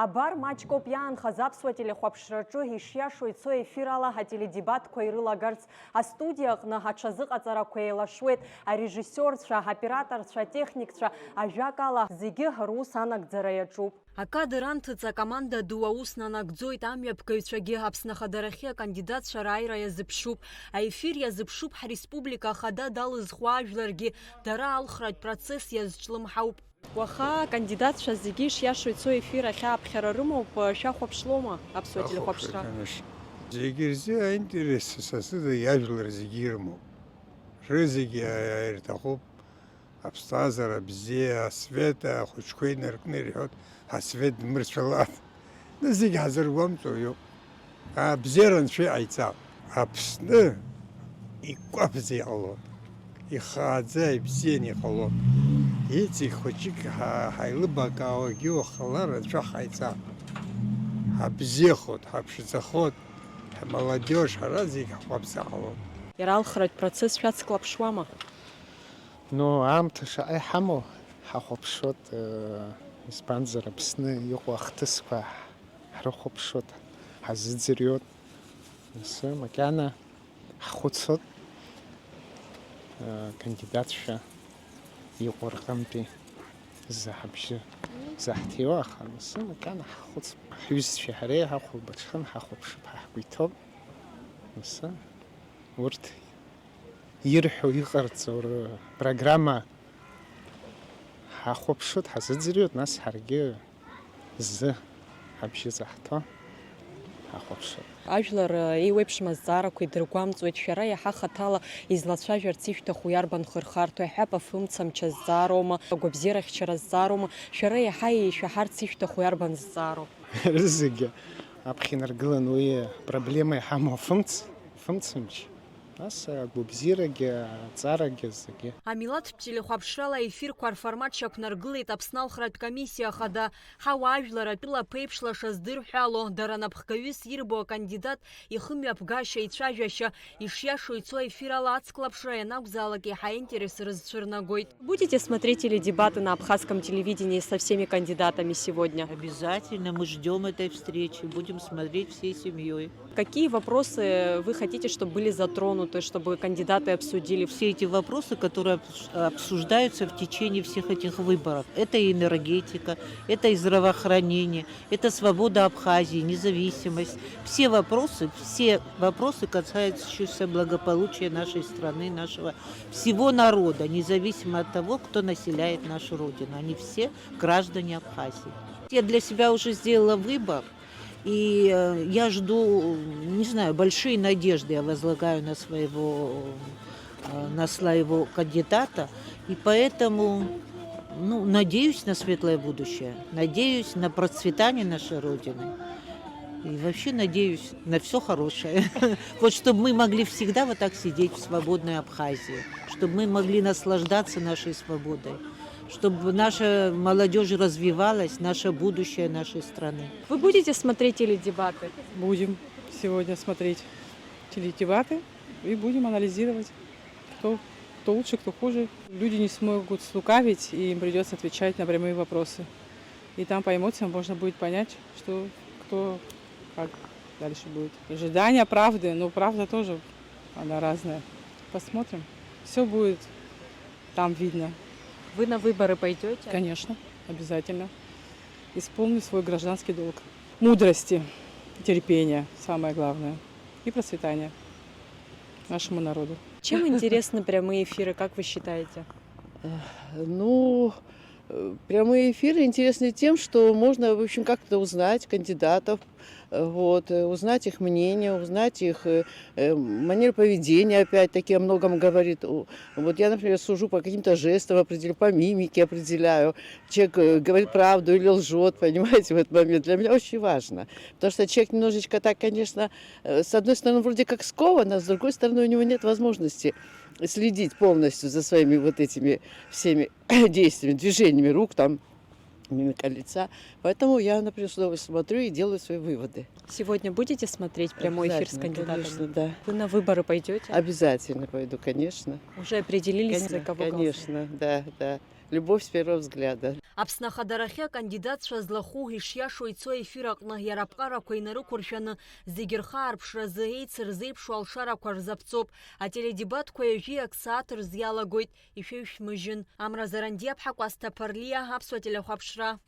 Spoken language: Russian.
Абар маҷкоуп иаанхаз аԥсуа телехәаԥшраҿы ишиашоу ицо ефирала ателедебатқәа ирылагарц астудиа аҟны аҽазыҟаҵарақәа еилашуеит. Арежиссиорцәа, аоператорцәа, атехникцәа ажәакала зегьы рус анагӡара иаҿуп. Акадр анҭыҵ акоманда ду аус нанагӡоит. Амҩаԥгаҩцәагьы Аԥсны ахадарахьы акандидатцәа рааира иазыԥшуп. Аефир иазыԥшуп ҳреспублика ахада далызхуа ажәларгьы дара алхратә процесс иазҿлымҳауп. Уаха кандидатцәа зегьы ишиашоу ицо ефир ахьааԥхьара рымоуп, шәахәаԥшлома аԥсуа телехәаԥшра? Зегьы рзы аинтерес са сыда иажәлар зегьы ирымоуп. Рызегьы ирҭахуп аԥсҭазаара бзиа, асвет ахәыҷқәа инаркны ирҳәоит, асвет дмырцәалан. Зегьы ҳзыргәамҵуа иоуп. Абзиара анцәа иҟаиҵап. Аԥсны икәаԥӡа иҟалоит, ихааӡа ибзианы иҟалоит. Иҵегь хәыҷык ҳаилыбакаауагьы уахалар анцәа ҳаиҵап. Ҳабзиахоит, ҳаԥшӡахоит, ҳмаладиож, ҳара зегьы ҳҟәаԥӡа ҟалоит. Иара алхратә процесс шәацклаԥшуама? Аамҭа шаҟа иҳамоу ҳахәаԥшуеит, избанзар Аԥсны иҟоу ахҭысқәа ҳрыхәаԥшуеит, ҳазыӡырҩуеит. Макьана ҳхәыцуеит кандидатцәа иҟоу рҟынтәи заҳбжьы заҳҭиуа, аха макьана ҳхәыцп. Ҳҩызцәеи ҳареи ҳахәылбыҽхан ҳахәаԥшып, ҳаҳгәиҭоуп. Урҭ ирҳәо иҟарҵо рпрограмма ҳахәаԥшуеит, ҳазыӡырҩуеит, нас ҳаргьы зы ҳабжьы заҳҭо ҳахәаԥшуеит. Ажәлар еиуеиԥшым азҵаарақәа идыргәамҵуеит. Шәара иаҳа хаҭала излацәажәарц ишәҭаху иарбанхо рхарҭо? Иҳәап афымцамч азҵаароума, агәабзиарахьчара азҵаароума? Шәара иаҳа ишәаҳарц ишәҭаху иарбан зҵаароу? Рызегьы аԥхьа инаргылан уи проблема иҳамоу афымцамч. Нас агәабзиарагьы, аҵаарагьы зегьы. Амилаҭтә телехәаԥшрала аефирқәа рформат шьақәнаргылеит Аԥсны алхратә комиссиа ахада. Ҳауаажәлар атәыла ԥеиԥшлаша здырҳәало, дара напхгаҩыс ирбо акандидат ихымҩаԥгашьа, ицәажәашьа ишиашоу ицо аефирала ацклаԥшра ианакәзаалак иаҳа интерес рызцәырнагоит. Будете смотреть теледебаты на абхазском телевидении со всеми кандидатами сегодня? Обязательно, мы ждем этой встречи, будем смотреть всей семьей. Какие вопросы вы хотите, чтобы были затронуты, чтобы кандидаты обсудили? Все эти вопросы, которые обсуждаются в течение всех этих выборов. Это и энергетика, это и здравоохранение, это свобода Абхазии, независимость. Все вопросы касаются благополучия нашей страны, нашего всего народа, независимо от того, кто населяет нашу родину. Они все граждане Абхазии. Я для себя уже сделала выбор. И я жду, не знаю, большие надежды я возлагаю на своего кандидата. И поэтому, надеюсь на светлое будущее, надеюсь на процветание нашей Родины. И вообще надеюсь на все хорошее. Вот чтобы мы могли всегда вот так сидеть в свободной Абхазии, чтобы мы могли наслаждаться нашей свободой, чтобы наша молодежь развивалась, наше будущее нашей страны. Вы будете смотреть теледебаты? Будем сегодня смотреть теледебаты и будем анализировать, кто лучше, кто хуже. Люди не смогут слукавить, и им придется отвечать на прямые вопросы. И там по эмоциям можно будет понять, что кто как дальше будет. Ожидание правды, но правда тоже, она разная. Посмотрим. Все будет там видно. Вы на выборы пойдете? Конечно, обязательно. Исполню свой гражданский долг. Мудрости, терпения, самое главное. И процветания нашему народу. Чем интересны прямые эфиры, как вы считаете? Прямые эфиры интересны тем, что можно, в общем, как-то узнать кандидатов, узнать их мнение, узнать их манеру поведения, опять-таки о многом говорит. Я, например, сужу по каким-то жестам, определяю, по мимике определяю. Человек говорит правду или лжет, понимаете, в этот момент. Для меня очень важно. Потому что человек немножечко так, конечно, с одной стороны, вроде как скован, а с другой стороны, у него нет возможности следить полностью за своими этими всеми действиями, движениями рук, мимика лица. Поэтому я, например, с удовольствием смотрю и делаю свои выводы. Сегодня будете смотреть прямой эфир с кандидатами? Конечно, да. Вы на выборы пойдете? Обязательно пойду, конечно. Уже определились, за кого голосовать? Конечно, да. любовь с первого взгляда. Аԥсны ахадарахьы акандидатцәа злахәу ишиашоу ицо эфир аҟны иара аԥҟарақәа инарықәыршәаны зегьы рхаарԥшразы еицырзеиԥшу алшарақәа рзаԥҵоуп. Ателедебатқәа ҩажәиак сааҭ рзы иалагоит. Ишәеиушәмыжьын. Амра Заранди-аԥҳа, Кәасҭа Ԥарлиа, Аԥсуа телехәаԥшра.